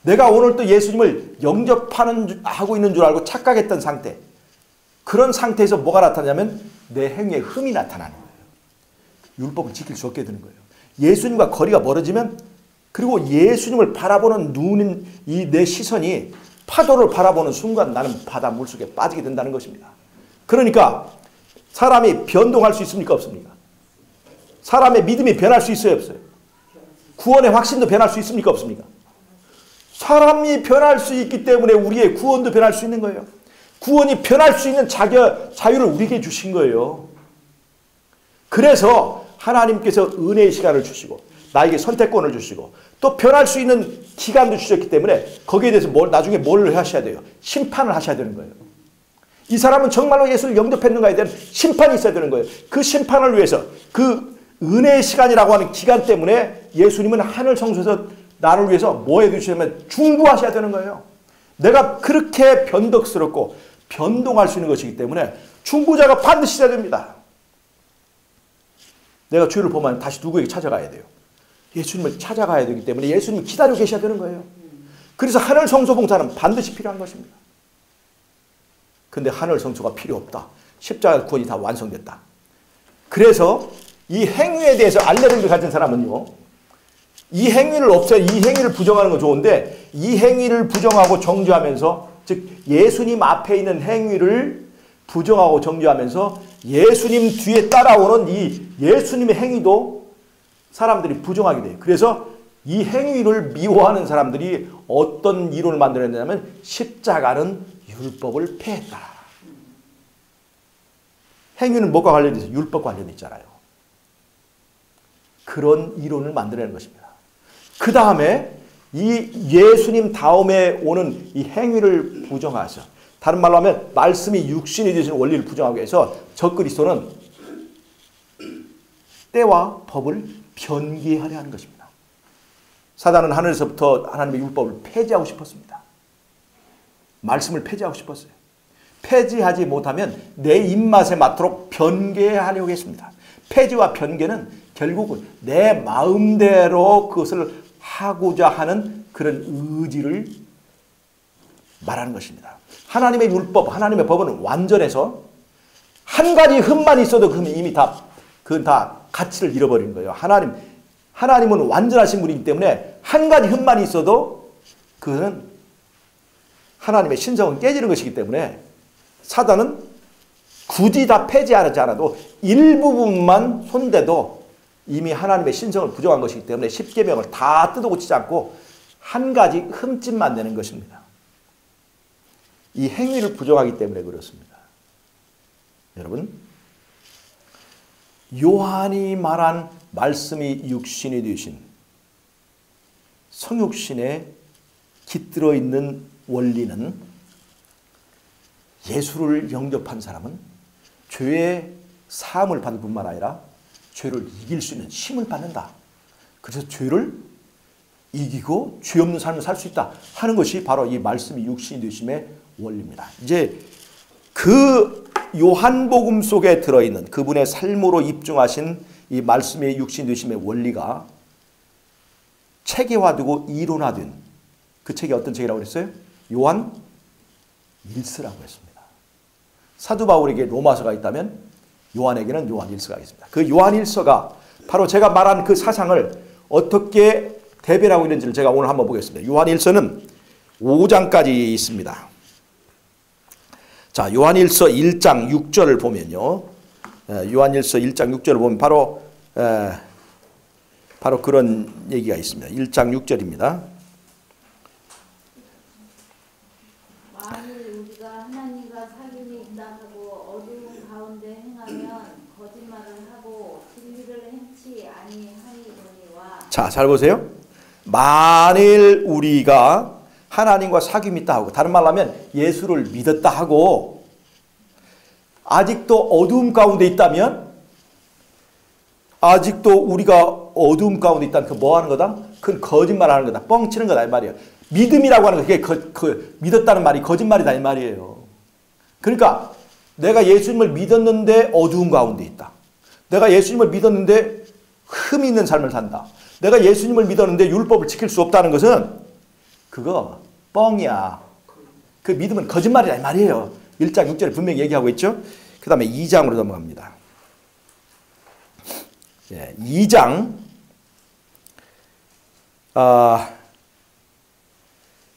내가 오늘 또 예수님을 하고 있는 줄 알고 착각했던 상태, 그런 상태에서 뭐가 나타나냐면 내 행위에 흠이 나타나는 거예요. 율법을 지킬 수 없게 되는 거예요. 예수님과 거리가 멀어지면, 그리고 예수님을 바라보는 눈인 이 내 시선이 파도를 바라보는 순간 나는 바다 물속에 빠지게 된다는 것입니다. 그러니까 사람이 변동할 수 있습니까? 없습니까? 사람의 믿음이 변할 수 있어요? 없어요? 구원의 확신도 변할 수 있습니까? 없습니까? 사람이 변할 수 있기 때문에 우리의 구원도 변할 수 있는 거예요. 구원이 변할 수 있는 자유를 우리에게 주신 거예요. 그래서 하나님께서 은혜의 시간을 주시고 나에게 선택권을 주시고 또 변할 수 있는 기간도 주셨기 때문에 거기에 대해서 나중에 뭘 하셔야 돼요? 심판을 하셔야 되는 거예요. 이 사람은 정말로 예수를 영접했는가에 대한 심판이 있어야 되는 거예요. 그 심판을 위해서, 그 은혜의 시간이라고 하는 기간 때문에 예수님은 하늘 성소에서 나를 위해서 뭐 해주시냐면 중보하셔야 되는 거예요. 내가 그렇게 변덕스럽고 변동할 수 있는 것이기 때문에 중보자가 반드시 있어야 됩니다. 내가 죄를 보면 다시 누구에게 찾아가야 돼요? 예수님을 찾아가야 되기 때문에 예수님이 기다리고 계셔야 되는 거예요. 그래서 하늘 성소 봉사는 반드시 필요한 것입니다. 근데 하늘 성소가 필요 없다. 십자가 구원이 다 완성됐다. 그래서 이 행위에 대해서 알레르기 가진 사람은요, 이 행위를 이 행위를 부정하는 건 좋은데 이 행위를 부정하고 정죄하면서, 즉 예수님 앞에 있는 행위를 부정하고 정죄하면서 예수님 뒤에 따라오는 이 예수님의 행위도 사람들이 부정하게 돼요. 그래서 이 행위를 미워하는 사람들이 어떤 이론을 만들어냈냐면 십자가는 율법을 폐했다. 행위는 뭐가 관련돼 있어요? 율법과 관련돼 있잖아요. 그런 이론을 만들어내는 것입니다. 그 다음에 이 예수님 다음에 오는 이 행위를 부정하셔. 다른 말로 하면 말씀이 육신이 되신 원리를 부정하기 위해서 적그리스도는 때와 법을 변개하려 하는 것입니다. 사단은 하늘에서부터 하나님의 율법을 폐지하고 싶었습니다. 말씀을 폐지하고 싶었어요. 폐지하지 못하면 내 입맛에 맞도록 변개하려고 했습니다. 폐지와 변개는 결국은 내 마음대로 그것을 하고자 하는 그런 의지를 말하는 것입니다. 하나님의 율법, 하나님의 법은 완전해서 한 가지 흠만 있어도 그건 이미 그건 다 가치를 잃어버리는 거예요. 하나님은 완전하신 분이기 때문에 한 가지 흠만 있어도 그거는 하나님의 신성은 깨지는 것이기 때문에 사단은 굳이 다 폐지하지 않아도 일부분만 손대도 이미 하나님의 신성을 부정한 것이기 때문에 십계명을 다 뜯어고치지 않고 한 가지 흠집만 내는 것입니다. 이 행위를 부정하기 때문에 그렇습니다. 여러분, 요한이 말한 말씀이 육신이 되신 성육신에 깃들어 있는 원리는 예수를 영접한 사람은 죄의 사함을 받을 뿐만 아니라 죄를 이길 수 있는 힘을 받는다. 그래서 죄를 이기고 죄 없는 삶을 살 수 있다 하는 것이 바로 이 말씀이 육신이 되심의 원리입니다. 이제 그 요한복음 속에 들어있는 그분의 삶으로 입증하신 이 말씀의 육신이 되심의 원리가 체계화되고 이론화된 그 책이 어떤 책이라고 그랬어요? 요한 1서라고 했습니다. 사도 바울에게 로마서가 있다면 요한에게는 요한 1서가 있습니다. 그 요한 1서가 바로 제가 말한 그 사상을 어떻게 대변하고 있는지를 제가 오늘 한번 보겠습니다. 요한일서는 5장까지 있습니다. 자, 요한일서 1장 6절을 보면요. 요한일서 1장 6절을 보면 바로 그런 얘기가 있습니다. 1장 6절입니다. 만일 우리가 하나님과 사귐이 있다 하고 어두운 가운데 행하면 거짓말을 하고 진리를 행치 아니하니거니와. 자, 잘 보세요. 만일 우리가 하나님과 사귐이 있다 하고, 다른 말로 하면 예수를 믿었다 하고 아직도 어두움 가운데 있다면, 아직도 우리가 어두움 가운데 있다면 그 뭐 하는 거다? 그건 거짓말하는 거다. 뻥치는 거다 이 말이에요. 믿음이라고 하는 거, 그게 믿었다는 말이 거짓말이다 이 말이에요. 그러니까 내가 예수님을 믿었는데 어두운 가운데 있다. 내가 예수님을 믿었는데 흠이 있는 삶을 산다. 내가 예수님을 믿었는데 율법을 지킬 수 없다는 것은 그거 뻥이야. 그 믿음은 거짓말이다 이 말이에요. 1장 6절에 분명히 얘기하고 있죠. 그 다음에 2장으로 넘어갑니다. 2장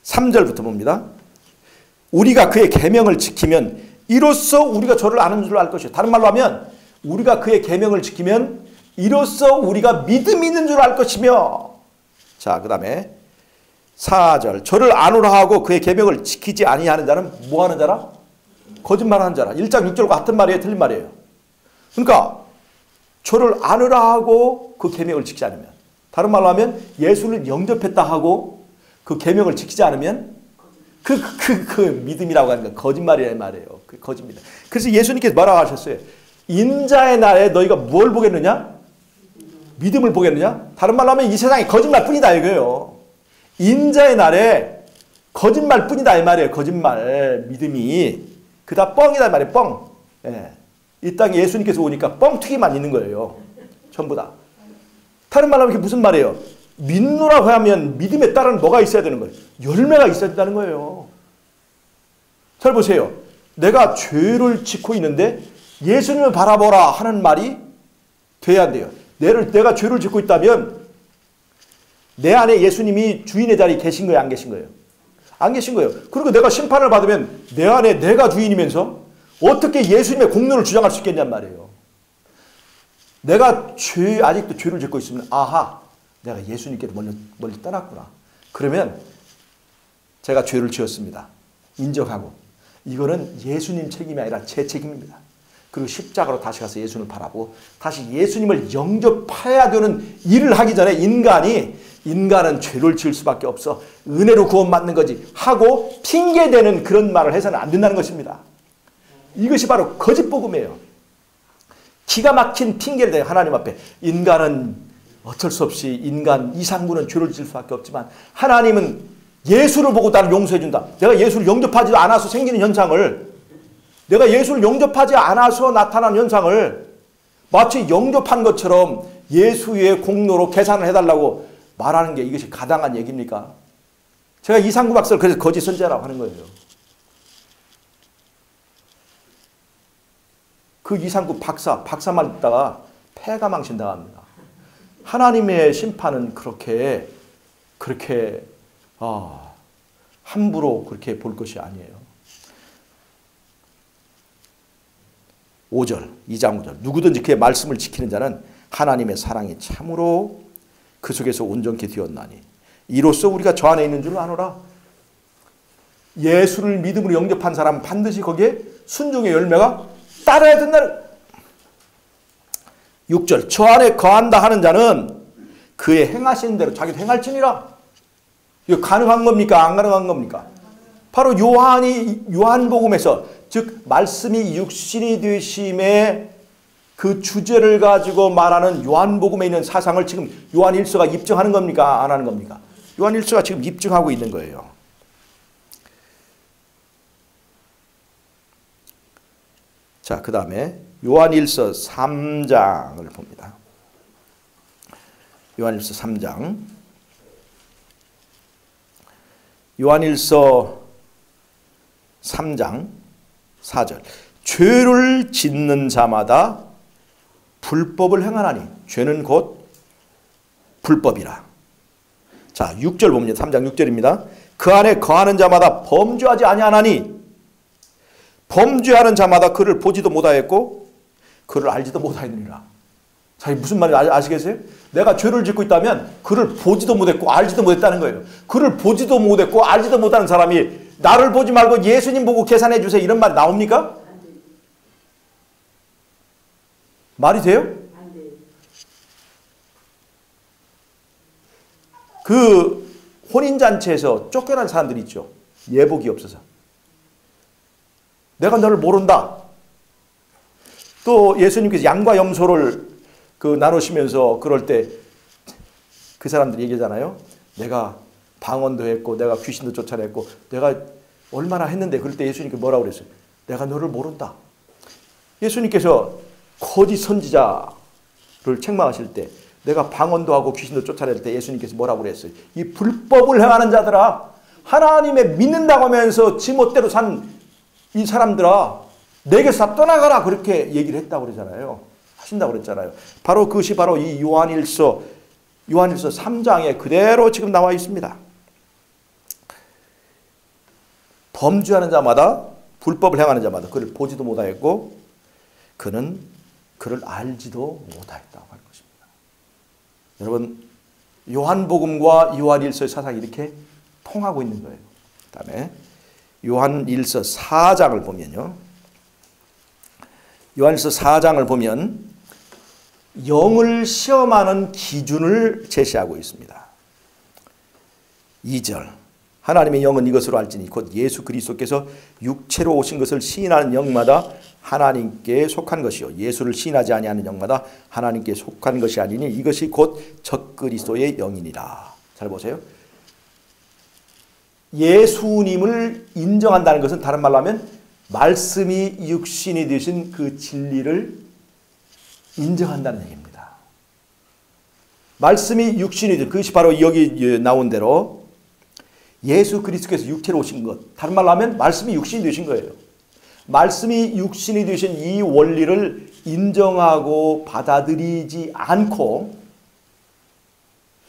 3절부터 봅니다. 우리가 그의 계명을 지키면 이로써 우리가 저를 아는 줄 알 것이요. 다른 말로 하면 우리가 그의 계명을 지키면 이로써 우리가 믿음이 있는 줄 알 것이며. 자, 그 다음에 4절 저를 아노라 하고 그의 계명을 지키지 아니하는 자는 뭐 하는 자라? 거짓말하는 자라. 1장 6절과 같은 말이에요? 틀린 말이에요? 그러니까 저를 아노라 하고 그 계명을 지키지 않으면, 다른 말로 하면 예수를 영접했다 하고 그 계명을 지키지 않으면 그 믿음이라고 하는 건 거짓말이란 말이에요. 그 거짓입니다. 그래서 예수님께서 뭐라고 하셨어요? 인자의 날에 너희가 뭘 보겠느냐? 믿음을 보겠느냐? 다른 말로 하면 이 세상이 거짓말뿐이다 이거예요. 인자의 날에 거짓말뿐이다 이 말이에요. 거짓말, 믿음이. 그다 뻥이다 이 말이에요. 뻥. 예. 이 땅에 예수님께서 오니까 뻥튀기만 있는 거예요. 전부 다. 다른 말로 하면 이게 무슨 말이에요? 믿노라고 하면 믿음에 따른 뭐가 있어야 되는 거예요? 열매가 있어야 된다는 거예요. 잘 보세요. 내가 죄를 짓고 있는데 예수님을 바라보라 하는 말이 돼야 돼요. 내가 죄를 짓고 있다면 내 안에 예수님이 주인의 자리에 계신 거예요? 안 계신 거예요? 안 계신 거예요. 그리고 내가 심판을 받으면 내 안에 내가 주인이면서 어떻게 예수님의 공로를 주장할 수 있겠냔 말이에요. 내가 아직도 죄를 짓고 있으면 아하, 내가 예수님께서 멀리 떠났구나. 그러면 제가 죄를 지었습니다. 인정하고 이거는 예수님 책임이 아니라 제 책임입니다. 그리고 십자가로 다시 가서 예수님을 바라보고 다시 예수님을 영접해야 되는 일을 하기 전에 인간은 죄를 지을 수밖에 없어. 은혜로 구원받는 거지 하고 핑계대는 그런 말을 해서는 안 된다는 것입니다. 이것이 바로 거짓복음이에요. 기가 막힌 핑계를 대요. 하나님 앞에. 인간은 어쩔 수 없이 인간 이상분은 죄를 지을 수밖에 없지만 하나님은 예수를 보고 나를 용서해 준다. 내가 예수를 영접하지 않아서 생기는 현상을, 내가 예수를 영접하지 않아서 나타나는 현상을 마치 영접한 것처럼 예수의 공로로 계산을 해달라고 말하는 게 이것이 가당한 얘기입니까? 제가 이상구 박사를 그래서 거짓 선지자라고 하는 거예요. 그 이상구 박사만 있다가 폐가망신 당합니다. 하나님의 심판은 그렇게 함부로 그렇게 볼 것이 아니에요. 5절, 2장 5절. 누구든지 그의 말씀을 지키는 자는 하나님의 사랑이 참으로 그 속에서 온전케 되었나니 이로써 우리가 저 안에 있는 줄 아노라. 예수를 믿음으로 영접한 사람은 반드시 거기에 순종의 열매가 따라야 된다는. 6절 저 안에 거한다 하는 자는 그의 행하시는 대로 자기도 행할지니라. 이거 가능한 겁니까? 안 가능한 겁니까? 바로 요한복음에서 즉 말씀이 육신이 되심의 그 주제를 가지고 말하는 요한복음에 있는 사상을 지금 요한일서가 입증하는 겁니까? 안 하는 겁니까? 요한일서가 지금 입증하고 있는 거예요. 자, 그 다음에 요한일서 3장을 봅니다. 요한일서 3장. 요한일서 3장 4절. 죄를 짓는 자마다 불법을 행하나니 죄는 곧 불법이라. 자, 6절 보면 3장 6절입니다. 그 안에 거하는 자마다 범죄하지 아니하나니 범죄하는 자마다 그를 보지도 못하였고 그를 알지도 못하였느니라. 자, 무슨 말인지 아시겠어요? 내가 죄를 짓고 있다면 그를 보지도 못했고 알지도 못했다는 거예요. 그를 보지도 못했고 알지도 못하는 사람이 나를 보지 말고 예수님 보고 계산해 주세요, 이런 말 나옵니까? 말이 돼요? 그 혼인잔치에서 쫓겨난 사람들이 있죠. 예복이 없어서. 내가 너를 모른다. 또 예수님께서 양과 염소를 나누시면서 그럴 때 그 사람들이 얘기하잖아요. 내가 방언도 했고 내가 귀신도 쫓아냈고 내가 얼마나 했는데, 그럴 때 예수님께서 뭐라고 그랬어요? 내가 너를 모른다. 예수님께서 거짓 선지자를 책망하실 때 내가 방언도 하고 귀신도 쫓아낼 때 예수님께서 뭐라고 그랬어요? 이 불법을 행하는 자들아, 하나님의 믿는다고 하면서 지멋대로 산 이 사람들아, 내게서 다 떠나가라, 그렇게 얘기를 했다고 그러잖아요. 하신다고 그랬잖아요. 바로 그것이 바로 이 요한일서 3장에 그대로 지금 나와 있습니다. 범죄하는 자마다, 불법을 행하는 자마다 그를 보지도 못하였고 그는 그를 알지도 못하였다고 하는 것입니다. 여러분, 요한복음과 요한일서의 사상이 이렇게 통하고 있는 거예요. 그 다음에 요한일서 4장을 보면요. 요한일서 4장을 보면 영을 시험하는 기준을 제시하고 있습니다. 2절, 하나님의 영은 이것으로 알지니 곧 예수 그리스도께서 육체로 오신 것을 시인하는 영마다 하나님께 속한 것이요 예수를 시인하지 아니하는 영마다 하나님께 속한 것이 아니니 이것이 곧 적그리스도의 영이니라. 잘 보세요. 예수님을 인정한다는 것은 다른 말로 하면 말씀이 육신이 되신 그 진리를 인정한다는 얘기입니다. 말씀이 육신이 되신, 그것이 바로 여기 나온 대로 예수 그리스도께서 육체로 오신 것, 다른 말로 하면 말씀이 육신이 되신 거예요. 말씀이 육신이 되신 이 원리를 인정하고 받아들이지 않고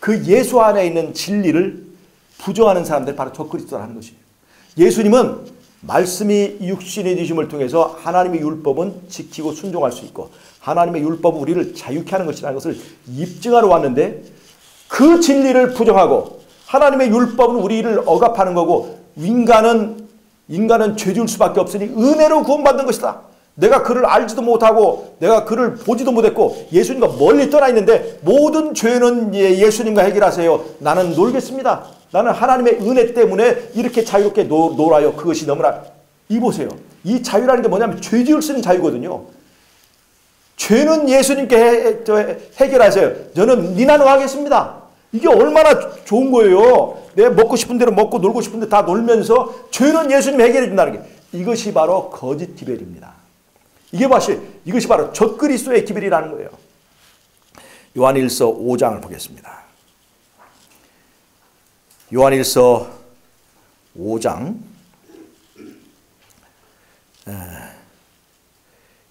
그 예수 안에 있는 진리를 부정하는 사람들이 바로 적그리스도라는 것이에요. 예수님은 말씀이 육신이 되심을 통해서 하나님의 율법은 지키고 순종할 수 있고 하나님의 율법은 우리를 자유케 하는 것이라는 것을 입증하러 왔는데, 그 진리를 부정하고 하나님의 율법은 우리를 억압하는 거고 인간은 죄지을 수밖에 없으니 은혜로 구원받는 것이다. 내가 그를 알지도 못하고 내가 그를 보지도 못했고 예수님과 멀리 떠나 있는데 모든 죄는 예수님과 해결하세요. 나는 놀겠습니다. 나는 하나님의 은혜 때문에 이렇게 자유롭게 놀아요. 그것이 너무나, 이 보세요. 이 자유라는 게 뭐냐면 죄 지을 수 있는 자유거든요. 죄는 예수님께 해결하세요. 저는 니나노 하겠습니다. 이게 얼마나 좋은 거예요. 내가 먹고 싶은 대로 먹고 놀고 싶은 데 다 놀면서 죄는 예수님이 해결해 준다는 게, 이것이 바로 거짓 기별입니다. 이것이 바로 적그리스도의 기별이라는 거예요. 요한일서 5장을 보겠습니다. 요한일서 5장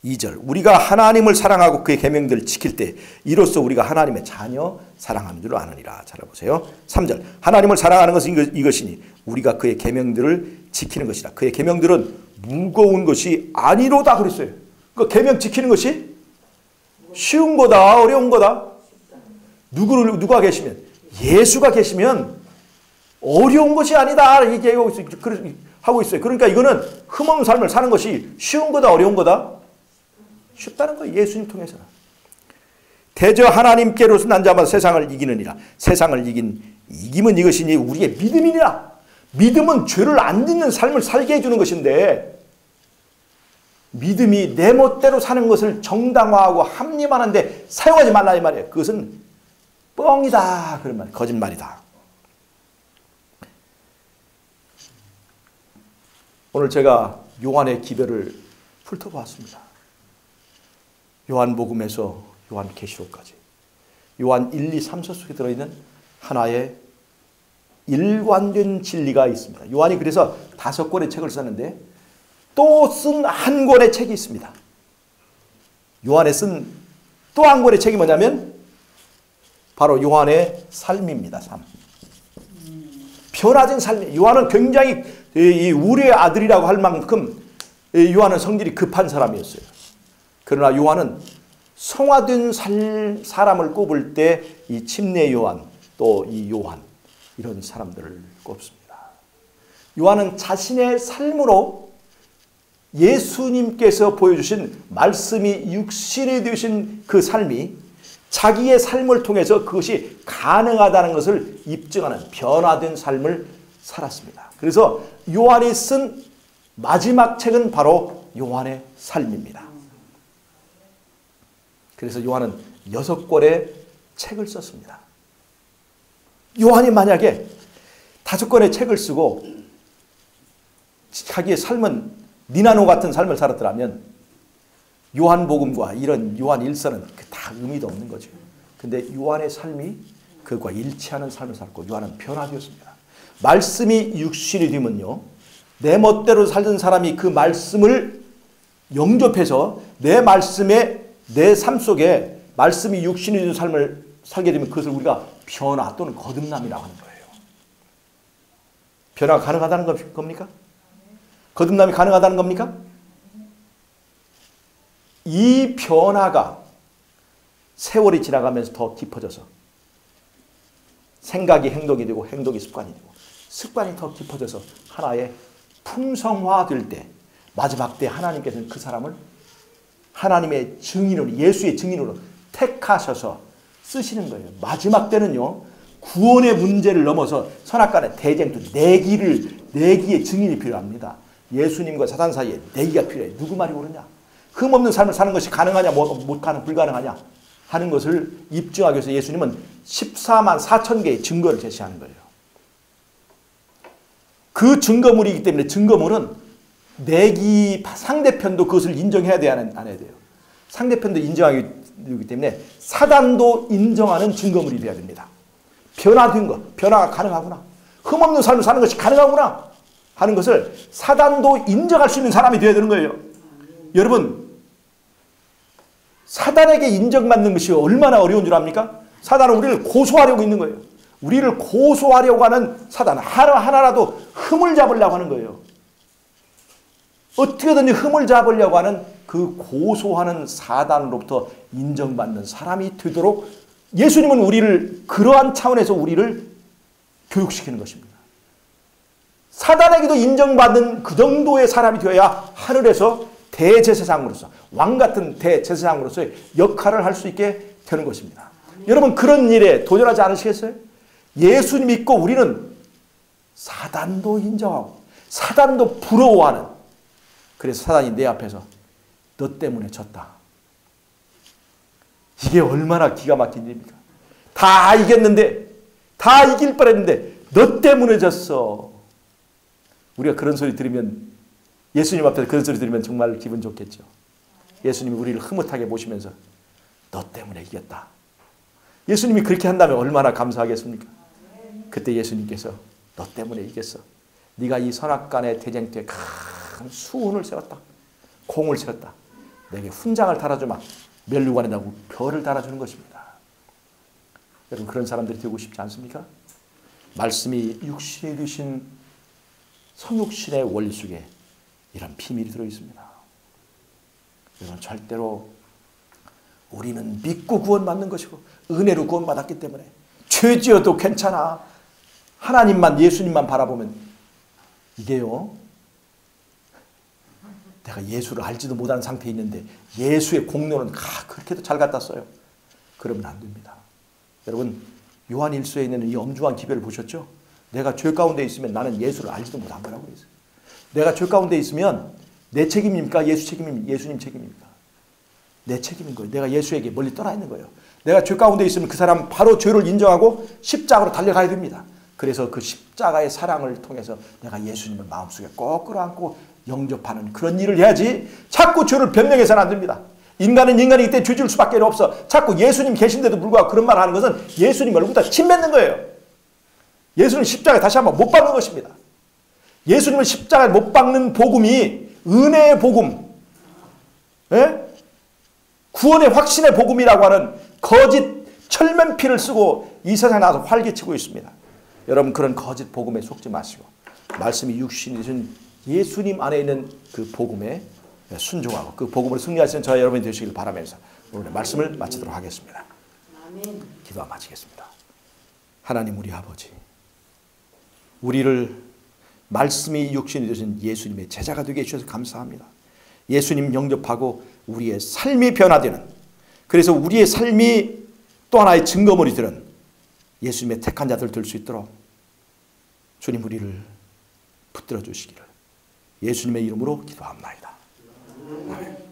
2절, 우리가 하나님을 사랑하고 그의 계명들을 지킬 때 이로써 우리가 하나님의 자녀 사랑하는 줄 아느니라. 잘 보세요. 3절, 하나님을 사랑하는 것은 이것이니 우리가 그의 계명들을 지키는 것이다. 그의 계명들은 무거운 것이 아니로다 그랬어요. 그 계명 지키는 것이 쉬운 거다, 어려운 거다. 누가 계시면, 예수가 계시면 어려운 것이 아니다 이렇게 하고 있어요. 그러니까 이거는 흠없는 삶을 사는 것이 쉬운 거다, 어려운 거다? 쉽다는 거예요. 예수님 통해서는. 대저 하나님께로서 난 자마다 세상을 이기느니라. 세상을 이김은 이것이니 우리의 믿음이니라. 믿음은 죄를 안 짓는 삶을 살게 해주는 것인데, 믿음이 내 멋대로 사는 것을 정당화하고 합리화하는데 사용하지 말라 이 말이에요. 그것은 뻥이다, 그런 말, 거짓말이다. 오늘 제가 요한의 기별을 훑어보았습니다. 요한복음에서 요한계시록까지 요한 1, 2, 3서 속에 들어있는 하나의 일관된 진리가 있습니다. 요한이 그래서 5권의 책을 썼는데 또 쓴 한 권의 책이 있습니다. 요한에 쓴 또 한 권의 책이 뭐냐면 바로 요한의 삶입니다. 삶. 변화된 삶이. 요한은 굉장히 이 우리의 아들이라고 할 만큼 요한은 성질이 급한 사람이었어요. 그러나 요한은 성화된 사람을 꼽을 때 이 침례 요한, 또 이 요한, 이런 사람들을 꼽습니다. 요한은 자신의 삶으로 예수님께서 보여주신 말씀이 육신이 되신 그 삶이 자기의 삶을 통해서 그것이 가능하다는 것을 입증하는 변화된 삶을 살았습니다. 그래서 요한이 쓴 마지막 책은 바로 요한의 삶입니다. 그래서 요한은 6권의 책을 썼습니다. 요한이 만약에 5권의 책을 쓰고 자기의 삶은 니나노 같은 삶을 살았더라면 요한복음과 이런 요한 일서는 다 의미도 없는 거죠. 근데 요한의 삶이 그것과 일치하는 삶을 살았고 요한은 변화되었습니다. 말씀이 육신이 되면요, 내 멋대로 살던 사람이 그 말씀을 영접해서 내 말씀에 내 삶 속에 말씀이 육신이 된 삶을 살게 되면 그것을 우리가 변화 또는 거듭남이라고 하는 거예요. 변화가 가능하다는 겁니까? 거듭남이 가능하다는 겁니까? 이 변화가 세월이 지나가면서 더 깊어져서 생각이 행동이 되고 행동이 습관이 되고 습관이 더 깊어져서 하나의 풍성화될 때 마지막 때 하나님께서는 그 사람을 하나님의 증인으로, 예수의 증인으로 택하셔서 쓰시는 거예요. 마지막 때는요, 구원의 문제를 넘어서 선악간의 대쟁투, 내기의 증인이 필요합니다. 예수님과 사단 사이에 내기가 필요해. 누구 말이 옳으냐? 흠없는 삶을 사는 것이 가능하냐, 불가능하냐 하는 것을 입증하기 위해서 예수님은 14만 4천 개의 증거를 제시하는 거예요. 그 증거물이기 때문에 증거물은 상대편도 그것을 인정해야 돼야 안 해야 돼요. 상대편도 인정하기 때문에 사단도 인정하는 증거물이 되어야 됩니다. 변화된 것, 변화가 가능하구나. 흠없는 삶을 사는 것이 가능하구나 하는 것을 사단도 인정할 수 있는 사람이 되어야 되는 거예요. 여러분, 사단에게 인정받는 것이 얼마나 어려운 줄 압니까? 사단은 우리를 고소하려고 있는 거예요. 우리를 고소하려고 하는 사단, 하나라도 흠을 잡으려고 하는 거예요. 어떻게든지 흠을 잡으려고 하는 그 고소하는 사단으로부터 인정받는 사람이 되도록 예수님은 우리를 그러한 차원에서 우리를 교육시키는 것입니다. 사단에게도 인정받는 그 정도의 사람이 되어야 하늘에서 대제사장으로서 왕같은 대제사장으로서의 역할을 할 수 있게 되는 것입니다. 여러분, 그런 일에 도전하지 않으시겠어요? 예수님 믿고 우리는 사단도 인정하고 사단도 부러워하는, 그래서 사단이 내 앞에서 너 때문에 졌다. 이게 얼마나 기가 막힌 일입니까? 다 이겼는데, 다 이길 뻔했는데 너 때문에 졌어. 우리가 그런 소리 들으면, 예수님 앞에서 그런 소리 들으면 정말 기분 좋겠죠. 예수님이 우리를 흐뭇하게 보시면서 너 때문에 이겼다. 예수님이 그렇게 한다면 얼마나 감사하겠습니까? 그때 예수님께서 너 때문에 이겼어. 네가 이 선악간의 대쟁투에 큰 수훈을 세웠다. 공을 세웠다. 내게 훈장을 달아주마. 멸류관에다 별을 달아주는 것입니다. 여러분, 그런 사람들이 되고 싶지 않습니까? 말씀이 육신이 되신 성육신의 원리 속에 이런 비밀이 들어있습니다. 여러분, 절대로 우리는 믿고 구원받는 것이고 은혜로 구원받았기 때문에 죄지어도 괜찮아. 하나님만, 예수님만 바라보면 이게요, 내가 예수를 알지도 못하는 상태에 있는데 예수의 공로는 그렇게도 잘 갖다 써요. 그러면 안 됩니다. 여러분, 요한일서에 있는 이 엄중한 기별을 보셨죠? 내가 죄 가운데 있으면 나는 예수를 알지도 못한 거라고 그랬어요. 내가 죄 가운데 있으면 내 책임입니까? 예수님 책임입니까? 내 책임인 거예요. 내가 예수에게 멀리 떠나 있는 거예요. 내가 죄 가운데 있으면 그 사람 바로 죄를 인정하고 십자가로 달려가야 됩니다. 그래서 그 십자가의 사랑을 통해서 내가 예수님을 마음속에 꼭 끌어안고 영접하는 그런 일을 해야지, 자꾸 죄를 변명해서는 안 됩니다. 인간은 인간이기 때문에 죄 지을 수밖에 없어. 자꾸 예수님 계신데도 불구하고 그런 말을 하는 것은 예수님 얼굴에다 침 뱉는 거예요. 예수님 십자가에 다시 한번 못 박는 것입니다. 예수님을 십자가에 못 박는 복음이 은혜의 복음, 구원의 확신의 복음이라고 하는 거짓 철면피를 쓰고 이 세상에 나와서 활개치고 있습니다. 여러분 그런 거짓 복음에 속지 마시고 말씀이 육신이 되신 예수님 안에 있는 그 복음에 순종하고 그 복음으로 승리하시는 저와 여러분이 되시길 바라면서 오늘 말씀을 마치도록 하겠습니다. 아멘. 기도와 마치겠습니다. 하나님 우리 아버지, 우리를 말씀이 육신이 되신 예수님의 제자가 되게 해주셔서 감사합니다. 예수님 영접하고 우리의 삶이 변화되는, 그래서 우리의 삶이 또 하나의 증거물이 되는 예수님의 택한 자들 될 수 있도록 주님 우리를 붙들어 주시기를 예수님의 이름으로 기도합나이다. 아멘.